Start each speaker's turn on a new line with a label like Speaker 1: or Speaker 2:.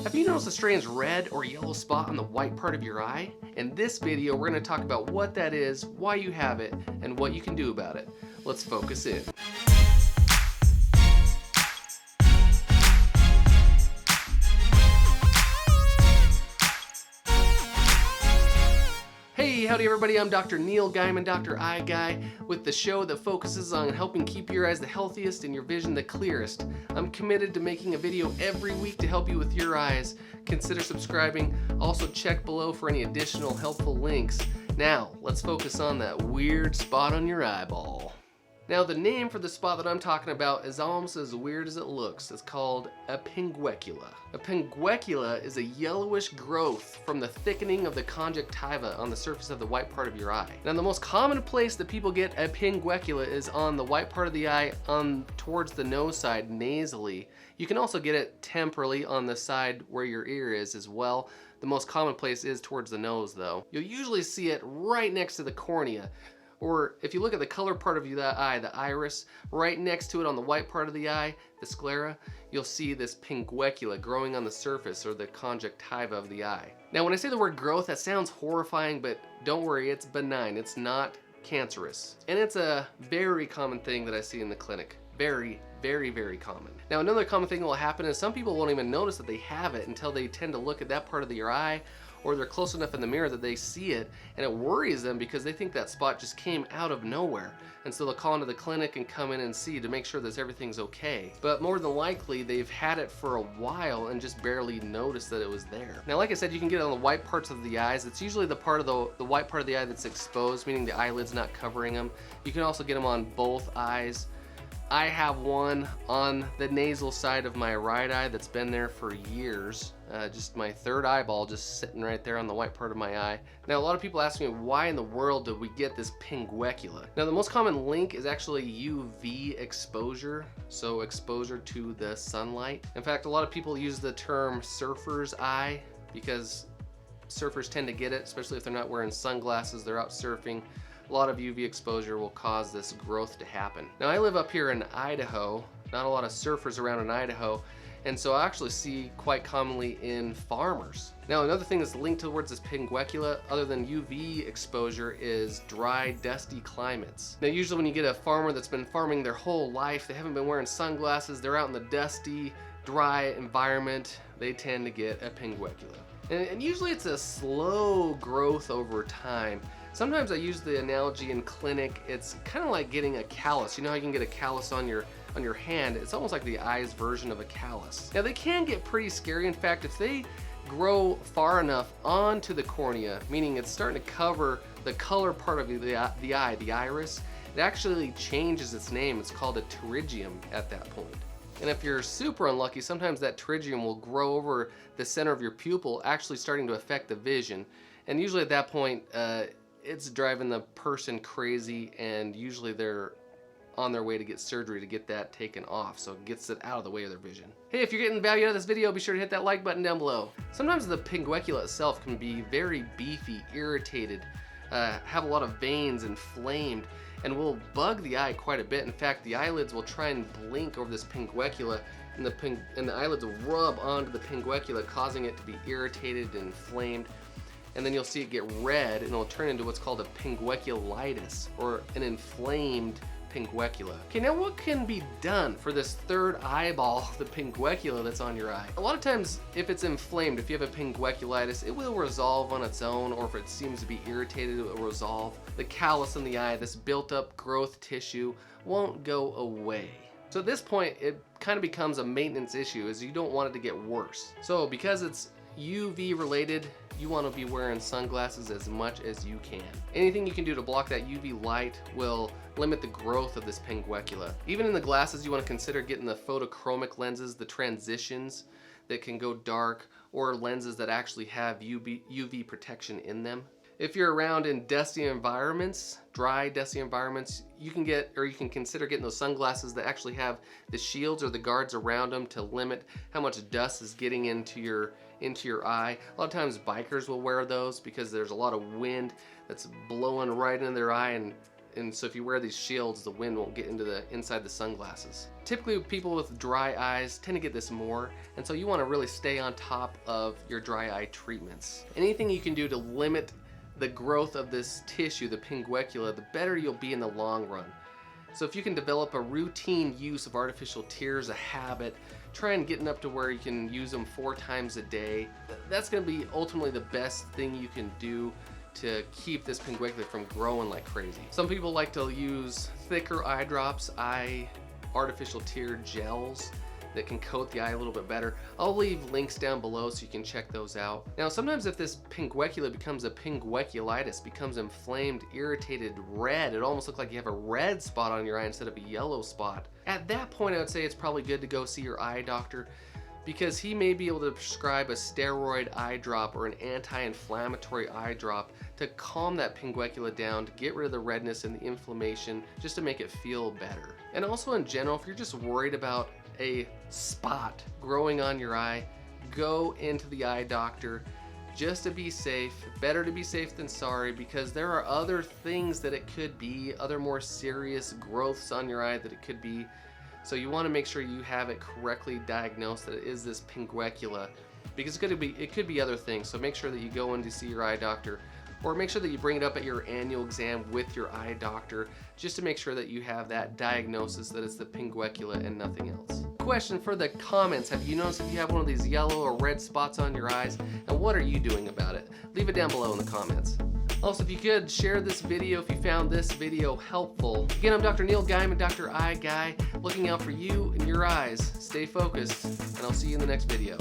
Speaker 1: Have you noticed a strange red or yellow spot on the white part of your eye? In this video, we're going to talk about what that is, why you have it, and what you can do about it. Let's focus in. Hey, howdy everybody, I'm Dr. Neil Guymon, Dr. EyeGuy, with the show that focuses on helping keep your eyes the healthiest and your vision the clearest. I'm committed to making a video every week to help you with your eyes. Consider subscribing. Also check below for any additional helpful links. Now, let's focus on that weird spot on your eyeball. Now, the name for the spot that I'm talking about is almost as weird as it looks. It's called a pinguecula. A pinguecula is a yellowish growth from the thickening of the conjunctiva on the surface of the white part of your eye. Now, the most common place that people get a pinguecula is on the white part of the eye towards the nose side, nasally. You can also get it temporally on the side where your ear is as well. The most common place is towards the nose though. You'll usually see it right next to the cornea. Or if you look at the color part of the eye, the iris, right next to it on the white part of the eye, the sclera, you'll see this pinguecula growing on the surface or the conjunctiva of the eye. Now, when I say the word growth, that sounds horrifying, but don't worry, it's benign. It's not cancerous. And it's a very common thing that I see in the clinic. Very, very, very common. Now, another common thing that will happen is some people won't even notice that they have it until they tend to look at that part of your eye, or they're close enough in the mirror that they see it, and it worries them because they think that spot just came out of nowhere. And so they'll call into the clinic and come in and see to make sure that everything's okay. But more than likely, they've had it for a while and just barely noticed that it was there. Now, like I said, you can get it on the white parts of the eyes. It's usually the part of the white part of the eye that's exposed, meaning the eyelid's not covering them. You can also get them on both eyes. I have one on the nasal side of my right eye that's been there for years. Just my third eyeball just sitting right there on the white part of my eye. Now, a lot of people ask me, why in the world did we get this pinguecula? Now, the most common link is actually UV exposure, so exposure to the sunlight. In fact, a lot of people use the term surfer's eye because surfers tend to get it, especially if they're not wearing sunglasses, they're out surfing. A lot of UV exposure will cause this growth to happen. Now, I live up here in Idaho, not a lot of surfers around in Idaho, and so I actually see quite commonly in farmers. Now, another thing that's linked towards this pinguecula, other than UV exposure, is dry, dusty climates. Now, usually when you get a farmer that's been farming their whole life, they haven't been wearing sunglasses, they're out in the dusty, dry environment, they tend to get a pinguecula. And usually it's a slow growth over time. Sometimes I use the analogy in clinic, it's kind of like getting a callus. You know how you can get a callus on your hand? It's almost like the eye's version of a callus. Now, they can get pretty scary. In fact, if they grow far enough onto the cornea, meaning it's starting to cover the color part of the eye, the iris, it actually changes its name. It's called a pterygium at that point. And if you're super unlucky, sometimes that pterygium will grow over the center of your pupil, actually starting to affect the vision. And usually at that point, it's driving the person crazy, and usually they're on their way to get surgery to get that taken off, so it gets it out of the way of their vision. Hey, if you're getting value out of this video, be sure to hit that like button down below. Sometimes the pinguecula itself can be very beefy, irritated, have a lot of veins, inflamed, and will bug the eye quite a bit. In fact, the eyelids will try and blink over this pinguecula, and the eyelids will rub onto the pinguecula, causing it to be irritated and inflamed. And then you'll see it get red, and it'll turn into what's called a pingueculitis, or an inflamed pinguecula. Okay, now what can be done for this third eyeball, the pinguecula that's on your eye? A lot of times, if it's inflamed, if you have a pingueculitis, it will resolve on its own, or if it seems to be irritated, it will resolve. The callus in the eye, this built up growth tissue, won't go away. So at this point, it kind of becomes a maintenance issue, as you don't want it to get worse. So because it's UV related, you want to be wearing sunglasses as much as you can. Anything you can do to block that UV light will limit the growth of this pinguecula. Even in the glasses, you want to consider getting the photochromic lenses, the transitions that can go dark, or lenses that actually have UV protection in them. If you're around in dusty environments, dry, dusty environments, you can consider getting those sunglasses that actually have the shields or the guards around them to limit how much dust is getting into your eye. A lot of times bikers will wear those because there's a lot of wind that's blowing right into their eye and And so if you wear these shields, the wind won't get into the inside the sunglasses. Typically people with dry eyes tend to get this more, and so you want to really stay on top of your dry eye treatments. Anything you can do to limit the growth of this tissue, the pinguecula, the better you'll be in the long run. So if you can develop a routine use of artificial tears, a habit, try and getting up to where you can use them 4 times a day, that's going to be ultimately the best thing you can do to keep this pinguecula from growing like crazy. Some people like to use thicker eye drops, artificial tear gels that can coat the eye a little bit better. I'll leave links down below so you can check those out. Now sometimes if this pinguecula becomes a pingueculitis, becomes inflamed, irritated, red, it almost looks like you have a red spot on your eye instead of a yellow spot. At that point I would say it's probably good to go see your eye doctor, because he may be able to prescribe a steroid eye drop or an anti-inflammatory eye drop to calm that pinguecula down, to get rid of the redness and the inflammation, just to make it feel better. And also in general, if you're just worried about a spot growing on your eye, go into the eye doctor just to be safe. Better to be safe than sorry, because there are other things that it could be, other more serious growths on your eye that it could be. So you want to make sure you have it correctly diagnosed, that it is this pinguecula, because it could be other things. So make sure that you go in to see your eye doctor, or make sure that you bring it up at your annual exam with your eye doctor, just to make sure that you have that diagnosis that it's the pinguecula and nothing else. Question for the comments: have you noticed if you have one of these yellow or red spots on your eyes, and what are you doing about it? Leave it down below in the comments. Also, if you could share this video if you found this video helpful. Again, I'm Dr. Neil Guymon, Dr. EyeGuy, looking out for you and your eyes. Stay focused, and I'll see you in the next video.